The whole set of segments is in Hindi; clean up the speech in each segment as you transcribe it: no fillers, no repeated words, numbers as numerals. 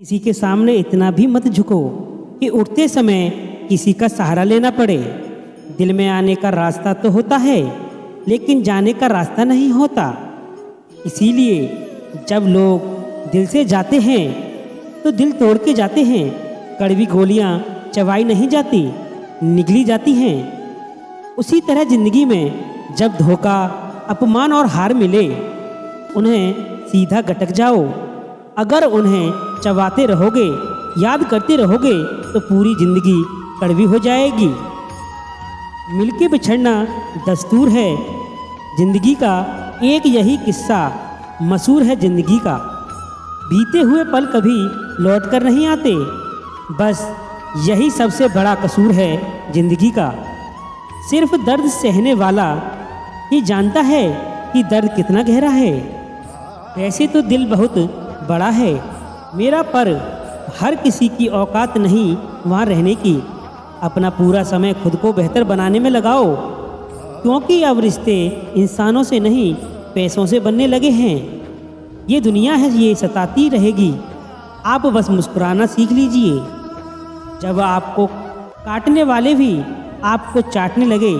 किसी के सामने इतना भी मत झुको कि उठते समय किसी का सहारा लेना पड़े। दिल में आने का रास्ता तो होता है, लेकिन जाने का रास्ता नहीं होता। इसीलिए जब लोग दिल से जाते हैं तो दिल तोड़ के जाते हैं। कड़वी गोलियां चबाई नहीं जाती, निगली जाती हैं। उसी तरह ज़िंदगी में जब धोखा, अपमान और हार मिले, उन्हें सीधा गटक जाओ। अगर उन्हें चबाते रहोगे, याद करते रहोगे, तो पूरी ज़िंदगी कड़वी हो जाएगी। मिलके बिछड़ना दस्तूर है ज़िंदगी का, एक यही किस्सा मशहूर है ज़िंदगी का। बीते हुए पल कभी लौट कर नहीं आते, बस यही सबसे बड़ा कसूर है ज़िंदगी का। सिर्फ दर्द सहने वाला ही जानता है कि दर्द कितना गहरा है। वैसे तो दिल बहुत बड़ा है मेरा, पर हर किसी की औकात नहीं वहाँ रहने की। अपना पूरा समय खुद को बेहतर बनाने में लगाओ, क्योंकि अब रिश्ते इंसानों से नहीं पैसों से बनने लगे हैं। ये दुनिया है, ये सताती रहेगी, आप बस मुस्कुराना सीख लीजिए। जब आपको काटने वाले भी आपको चाटने लगे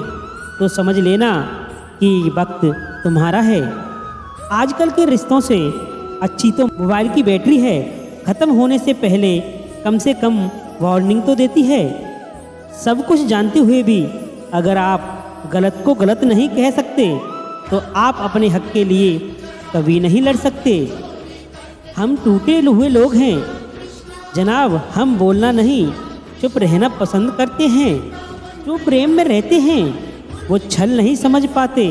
तो समझ लेना कि वक्त तुम्हारा है। आजकल के रिश्तों से अच्छी तो मोबाइल की बैटरी है, ख़त्म होने से पहले कम से कम वार्निंग तो देती है। सब कुछ जानते हुए भी अगर आप गलत को गलत नहीं कह सकते तो आप अपने हक के लिए कभी नहीं लड़ सकते। हम टूटे हुए लोग हैं जनाब, हम बोलना नहीं चुप रहना पसंद करते हैं। जो प्रेम में रहते हैं वो छल नहीं समझ पाते,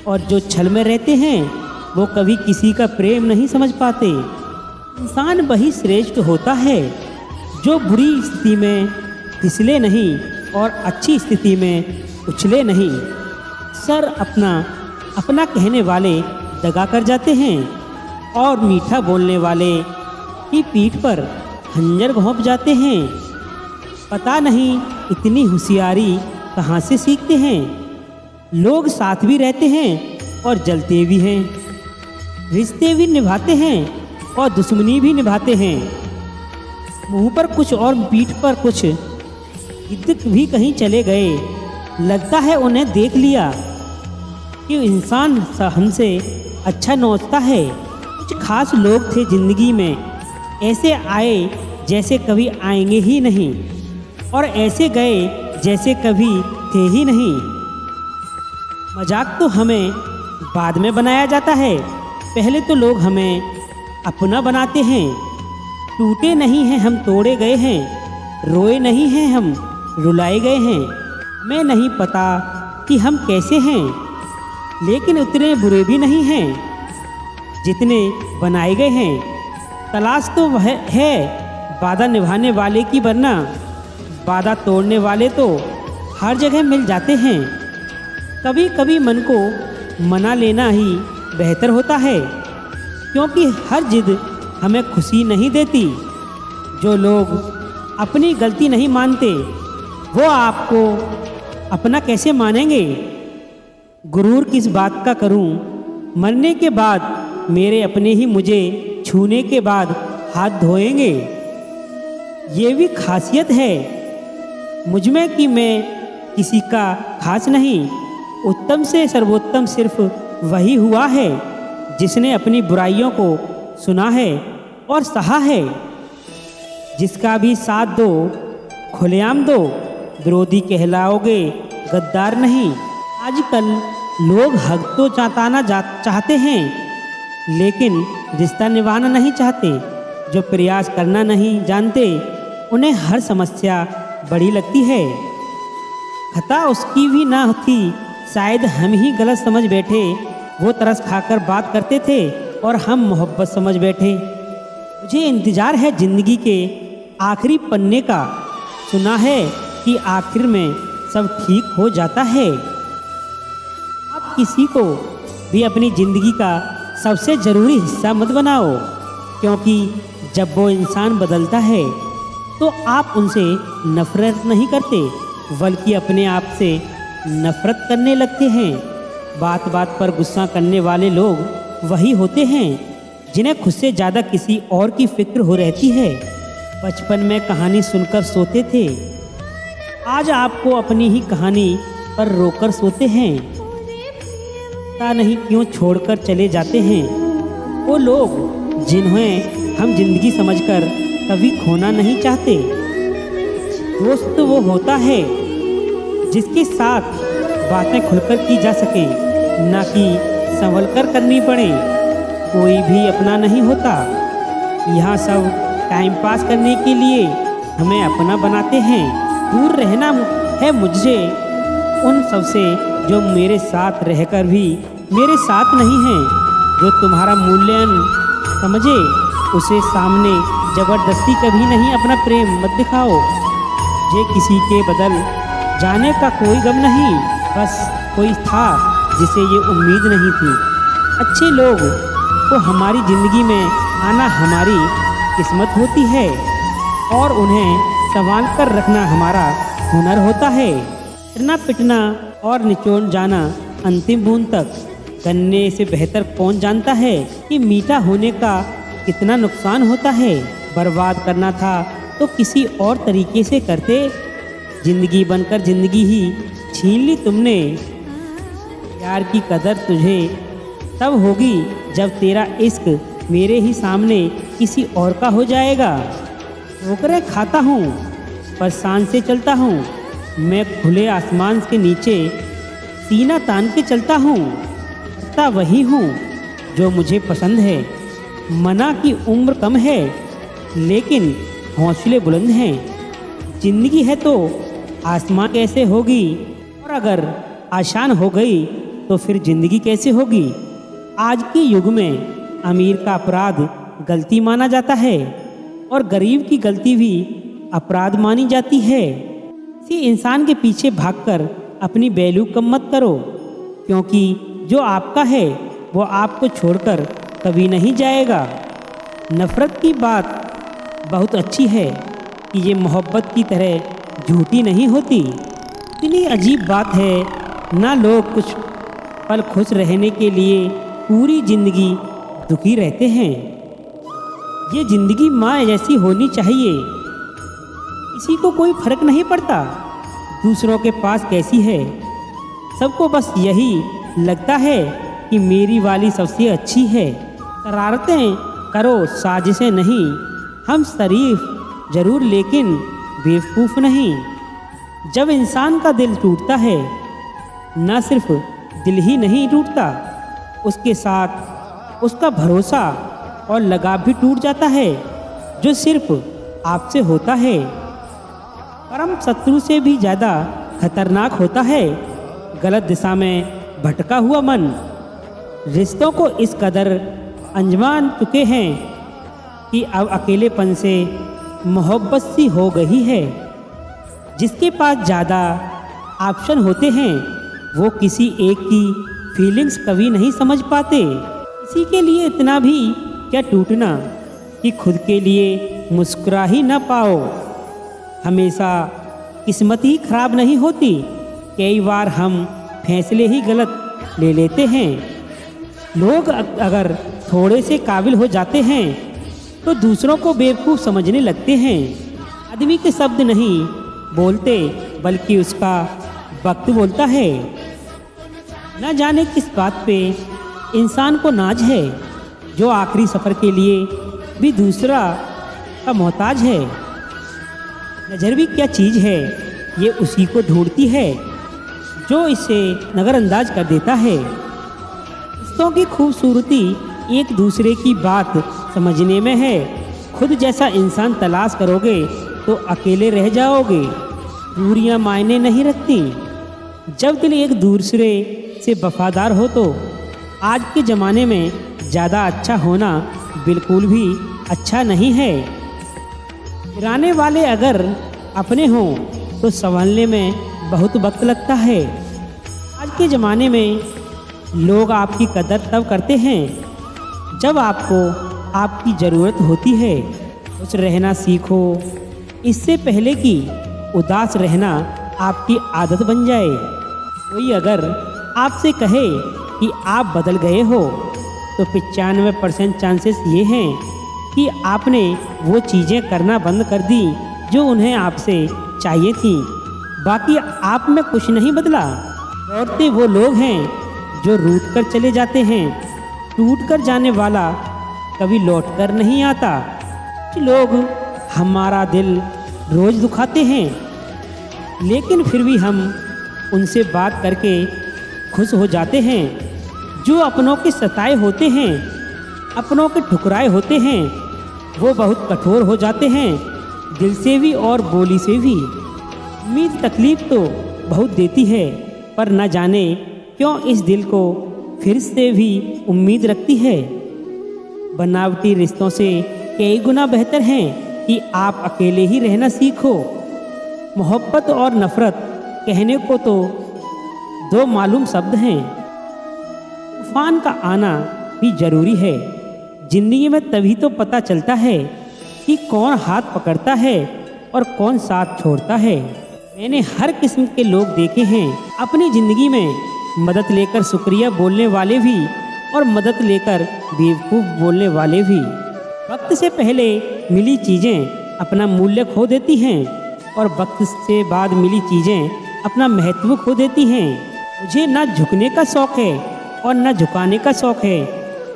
और जो छल में रहते हैं वो कभी किसी का प्रेम नहीं समझ पाते। इंसान वही श्रेष्ठ होता है जो बुरी स्थिति में फिसले नहीं और अच्छी स्थिति में उछले नहीं। सर अपना कहने वाले दगा कर जाते हैं, और मीठा बोलने वाले की पीठ पर खंजर घोंप जाते हैं। पता नहीं इतनी होशियारी कहाँ से सीखते हैं। लोग साथ भी रहते हैं और जलते भी हैं, रिश्ते भी निभाते हैं और दुश्मनी भी निभाते हैं। मुंह पर कुछ और पीठ पर कुछ, गिद्ध भी कहीं चले गए। लगता है उन्हें देख लिया कि इंसान हमसे अच्छा नोचता है। कुछ खास लोग थे ज़िंदगी में, ऐसे आए जैसे कभी आएंगे ही नहीं, और ऐसे गए जैसे कभी थे ही नहीं। मजाक तो हमें बाद में बनाया जाता है, पहले तो लोग हमें अपना बनाते हैं। टूटे नहीं हैं हम, तोड़े गए हैं। रोए नहीं हैं हम, रुलाए गए हैं। हमें नहीं पता कि हम कैसे हैं, लेकिन उतने बुरे भी नहीं हैं जितने बनाए गए हैं। तलाश तो वह है वादा निभाने वाले की, वरना वादा तोड़ने वाले तो हर जगह मिल जाते हैं। कभी कभी मन को मना लेना ही बेहतर होता है, क्योंकि हर जिद हमें खुशी नहीं देती। जो लोग अपनी गलती नहीं मानते वो आपको अपना कैसे मानेंगे। गुरूर किस बात का करूं, मरने के बाद मेरे अपने ही मुझे छूने के बाद हाथ धोएंगे। ये भी खासियत है मुझ में कि मैं किसी का खास नहीं। उत्तम से सर्वोत्तम सिर्फ वही हुआ है जिसने अपनी बुराइयों को सुना है और सहा है। जिसका भी साथ दो, खुलेआम दो, विरोधी कहलाओगे, गद्दार नहीं। आजकल लोग हक तो चाहते हैं, लेकिन रिश्ता निभाना नहीं चाहते। जो प्रयास करना नहीं जानते उन्हें हर समस्या बड़ी लगती है। खता उसकी भी ना थी, शायद हम ही गलत समझ बैठे। वो तरस खाकर बात करते थे और हम मोहब्बत समझ बैठे। मुझे इंतज़ार है ज़िंदगी के आखिरी पन्ने का। सुना है कि आखिर में सब ठीक हो जाता है। आप किसी को भी अपनी ज़िंदगी का सबसे ज़रूरी हिस्सा मत बनाओ, क्योंकि जब वो इंसान बदलता है तो आप उनसे नफ़रत नहीं करते, बल्कि अपने आप से नफ़रत करने लगते हैं। बात बात पर गुस्सा करने वाले लोग वही होते हैं जिन्हें खुद से ज़्यादा किसी और की फिक्र हो रहती है। बचपन में कहानी सुनकर सोते थे, आज आपको अपनी ही कहानी पर रोकर सोते हैं। पता नहीं क्यों छोड़कर चले जाते हैं वो लोग जिन्हें हम जिंदगी समझकर कभी खोना नहीं चाहते। दोस्त वो होता है जिसके साथ बातें खुलकर की जा सकें, ना कि संभल कर करनी पड़े। कोई भी अपना नहीं होता, यहाँ सब टाइम पास करने के लिए हमें अपना बनाते हैं। दूर रहना है मुझे उन सबसे जो मेरे साथ रहकर भी मेरे साथ नहीं हैं। जो तुम्हारा मूल्यांकन समझे उसे सामने ज़बरदस्ती कभी नहीं अपना प्रेम मत दिखाओ। ये किसी के बदल जाने का कोई गम नहीं, बस कोई था जिसे ये उम्मीद नहीं थी। अच्छे लोग को हमारी ज़िंदगी में आना हमारी किस्मत होती है और उन्हें संभाल कर रखना हमारा हुनर होता है। पिटना पिटना और निचोड़ जाना अंतिम बूंद तक, करने से बेहतर कौन जानता है कि मीठा होने का कितना नुकसान होता है। बर्बाद करना था तो किसी और तरीके से करते, जिंदगी बनकर जिंदगी ही छीन ली तुमने। प्यार की कदर तुझे तब होगी जब तेरा इश्क मेरे ही सामने किसी और का हो जाएगा। ठोकरें खाता हूँ पर शान से चलता हूँ, मैं खुले आसमान के नीचे सीना तान के चलता हूँ। करता वही हूँ जो मुझे पसंद है। मना की उम्र कम है लेकिन हौसले बुलंद हैं। जिंदगी है तो आसमान कैसे होगी, और अगर आसान हो गई तो फिर जिंदगी कैसे होगी। आज के युग में अमीर का अपराध गलती माना जाता है और गरीब की गलती भी अपराध मानी जाती है। किसी इंसान के पीछे भागकर अपनी वैल्यू कम मत करो, क्योंकि जो आपका है वो आपको छोड़कर कभी नहीं जाएगा। नफ़रत की बात बहुत अच्छी है कि ये मोहब्बत की तरह झूठी नहीं होती। इतनी अजीब बात है, ना लोग कुछ पल खुश रहने के लिए पूरी ज़िंदगी दुखी रहते हैं। ये ज़िंदगी माँ जैसी होनी चाहिए, किसी को कोई फर्क नहीं पड़ता दूसरों के पास कैसी है। सबको बस यही लगता है कि मेरी वाली सबसे अच्छी है। शरारतें करो साजिशें नहीं, हम शरीफ जरूर लेकिन बेवकूफ़ नहीं। जब इंसान का दिल टूटता है, न सिर्फ दिल ही नहीं टूटता, उसके साथ उसका भरोसा और लगाव भी टूट जाता है, जो सिर्फ आपसे होता है। परम शत्रु से भी ज़्यादा खतरनाक होता है गलत दिशा में भटका हुआ मन। रिश्तों को इस कदर अंजमान चुके हैं कि अब अकेलेपन से मोहब्बत सी हो गई है। जिसके पास ज़्यादा ऑप्शन होते हैं वो किसी एक की फीलिंग्स कभी नहीं समझ पाते। किसी के लिए इतना भी क्या टूटना कि खुद के लिए मुस्कुरा ही ना पाओ। हमेशा किस्मत ही खराब नहीं होती, कई बार हम फैसले ही गलत ले लेते हैं। लोग अगर थोड़े से काबिल हो जाते हैं तो दूसरों को बेवकूफ़ समझने लगते हैं। आदमी के शब्द नहीं बोलते बल्कि उसका वक्त बोलता है। न जाने किस बात पे इंसान को नाज है, जो आखिरी सफ़र के लिए भी दूसरा का मोहताज है। नज़र भी क्या चीज़ है, ये उसी को ढूंढती है जो इसे नज़रअंदाज कर देता है। रिश्तों की खूबसूरती एक दूसरे की बात समझने में है। खुद जैसा इंसान तलाश करोगे तो अकेले रह जाओगे। दूरियां मायने नहीं रखती। जब दिल एक दूसरे से वफादार हो तो आज के ज़माने में ज़्यादा अच्छा होना बिल्कुल भी अच्छा नहीं है। गिराने वाले अगर अपने हों तो संभलने में बहुत वक्त लगता है। आज के ज़माने में लोग आपकी कदर तब करते हैं जब आपको आपकी ज़रूरत होती है। खुश रहना सीखो इससे पहले कि उदास रहना आपकी आदत बन जाए। कोई अगर आपसे कहे कि आप बदल गए हो तो 95% चांसेस ये हैं कि आपने वो चीज़ें करना बंद कर दी जो उन्हें आपसे चाहिए थी। बाकी आप में कुछ नहीं बदला। लौटते वो लोग हैं जो रूठ कर चले जाते हैं। टूट कर जाने वाला कभी लौट कर नहीं आता। कुछ लोग हमारा दिल रोज़ दुखाते हैं, लेकिन फिर भी हम उनसे बात करके खुश हो जाते हैं। जो अपनों के सताए होते हैं, अपनों के ठुकराए होते हैं, वो बहुत कठोर हो जाते हैं, दिल से भी और बोली से भी। उम्मीद तकलीफ़ तो बहुत देती है, पर न जाने क्यों इस दिल को फिर से भी उम्मीद रखती है। बनावटी रिश्तों से कई गुना बेहतर है कि आप अकेले ही रहना सीखो। मोहब्बत और नफ़रत कहने को तो दो मालूम शब्द हैं। तूफान का आना भी ज़रूरी है। ज़िंदगी में तभी तो पता चलता है कि कौन हाथ पकड़ता है और कौन साथ छोड़ता है। मैंने हर किस्म के लोग देखे हैं अपनी ज़िंदगी में, मदद लेकर शुक्रिया बोलने वाले भी और मदद लेकर बेवकूफ़ बोलने वाले भी। वक्त से पहले मिली चीज़ें अपना मूल्य खो देती हैं और वक्त से बाद मिली चीज़ें अपना महत्व खो देती हैं। मुझे ना झुकने का शौक़ है और न झुकाने का शौक़ है।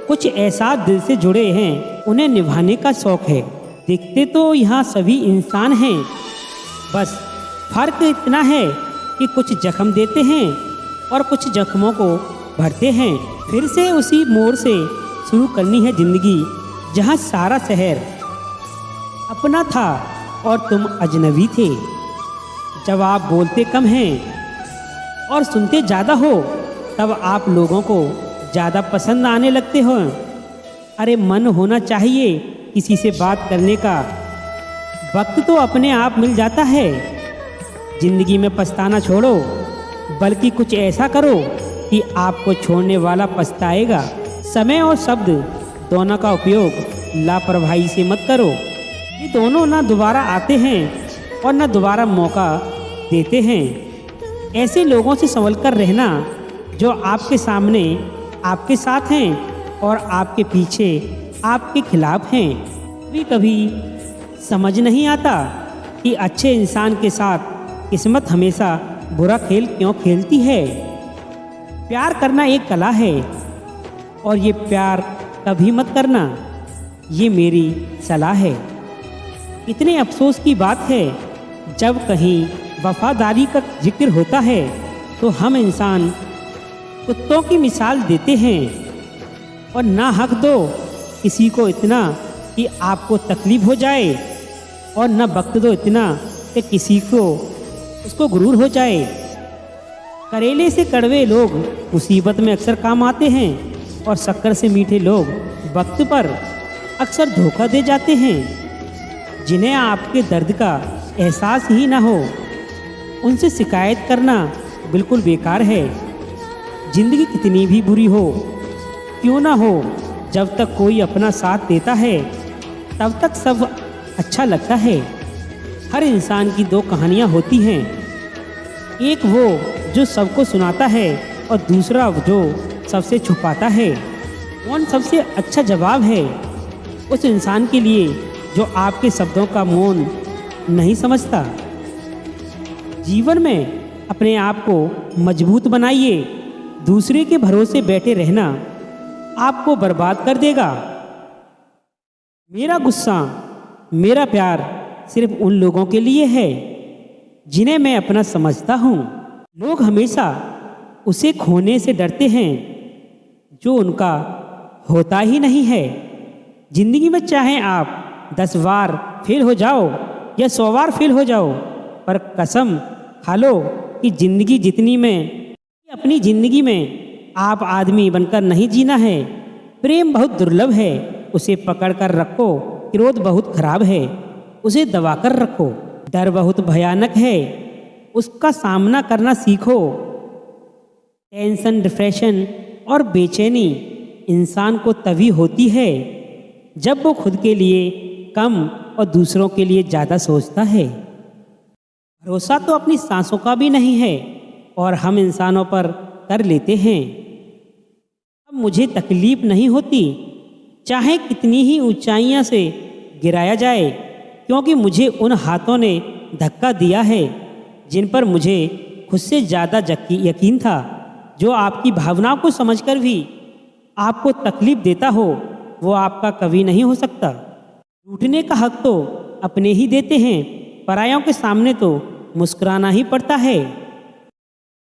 कुछ एहसास दिल से जुड़े हैं, उन्हें निभाने का शौक़ है। दिखते तो यहाँ सभी इंसान हैं, बस फ़र्क इतना है कि कुछ जख्म देते हैं और कुछ जख्मों को भरते हैं। फिर से उसी मोड़ से शुरू करनी है ज़िंदगी, जहाँ सारा शहर अपना था और तुम अजनबी थे। जब आप बोलते कम हैं और सुनते ज़्यादा हो, तब आप लोगों को ज़्यादा पसंद आने लगते हो। अरे मन होना चाहिए किसी से बात करने का। वक्त तो अपने आप मिल जाता है। ज़िंदगी में पछताना छोड़ो, बल्कि कुछ ऐसा करो कि आपको छोड़ने वाला पछताएगा। समय और शब्द दोनों का उपयोग लापरवाही से मत करो। ये दोनों ना दोबारा आते हैं और ना दोबारा मौका देते हैं। ऐसे लोगों से संभल कर रहना जो आपके सामने आपके साथ हैं और आपके पीछे आपके खिलाफ हैं। कभी कभी समझ नहीं आता कि अच्छे इंसान के साथ किस्मत हमेशा बुरा खेल क्यों खेलती है। प्यार करना एक कला है और ये प्यार कभी मत करना, ये मेरी सलाह है। इतने अफसोस की बात है, जब कहीं वफादारी का जिक्र होता है तो हम इंसान कुत्तों की मिसाल देते हैं। और ना हक दो किसी को इतना कि आपको तकलीफ़ हो जाए, और न वक्त दो इतना कि किसी को उसको गुरूर हो जाए। करेले से कड़वे लोग मुसीबत में अक्सर काम आते हैं और शक्कर से मीठे लोग वक्त पर अक्सर धोखा दे जाते हैं। जिन्हें आपके दर्द का एहसास ही ना हो, उनसे शिकायत करना बिल्कुल बेकार है। ज़िंदगी कितनी भी बुरी हो क्यों ना हो, जब तक कोई अपना साथ देता है तब तक सब अच्छा लगता है। हर इंसान की दो कहानियाँ होती हैं, एक वो जो सबको सुनाता है और दूसरा जो सबसे छुपाता है। कौन सबसे अच्छा जवाब है उस इंसान के लिए जो आपके शब्दों का मौन नहीं समझता। जीवन में अपने आप को मजबूत बनाइए। दूसरे के भरोसे बैठे रहना आपको बर्बाद कर देगा। मेरा गुस्सा, मेरा प्यार सिर्फ उन लोगों के लिए है जिन्हें मैं अपना समझता हूँ। लोग हमेशा उसे खोने से डरते हैं जो उनका होता ही नहीं है। ज़िंदगी में चाहे आप 10 बार फेल हो जाओ या 100 बार फेल हो जाओ, पर कसम खा लो कि ज़िंदगी जितनी में अपनी ज़िंदगी में आप आदमी बनकर नहीं जीना है। प्रेम बहुत दुर्लभ है, उसे पकड़ कर रखो। क्रोध बहुत खराब है, उसे दबा कर रखो। डर बहुत भयानक है, उसका सामना करना सीखो। टेंशन, डिप्रेशन और बेचैनी इंसान को तभी होती है जब वो खुद के लिए कम और दूसरों के लिए ज़्यादा सोचता है। भरोसा तो अपनी सांसों का भी नहीं है और हम इंसानों पर कर लेते हैं। अब मुझे तकलीफ नहीं होती, चाहे कितनी ही ऊंचाइयां से गिराया जाए, क्योंकि मुझे उन हाथों ने धक्का दिया है जिन पर मुझे खुद से ज़्यादा यकीन था। जो आपकी भावनाओं को समझकर भी आपको तकलीफ देता हो, वो आपका कवि नहीं हो सकता। रूठने का हक तो अपने ही देते हैं, परायों के सामने तो मुस्कुराना ही पड़ता है।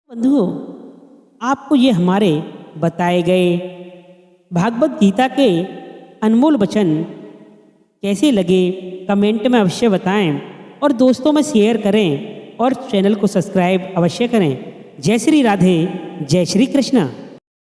बंधुओं, आपको ये हमारे बताए गए भागवत गीता के अनमोल वचन कैसे लगे कमेंट में अवश्य बताएं और दोस्तों में शेयर करें और चैनल को सब्सक्राइब अवश्य करें। जय श्री राधे, जय श्री कृष्णा।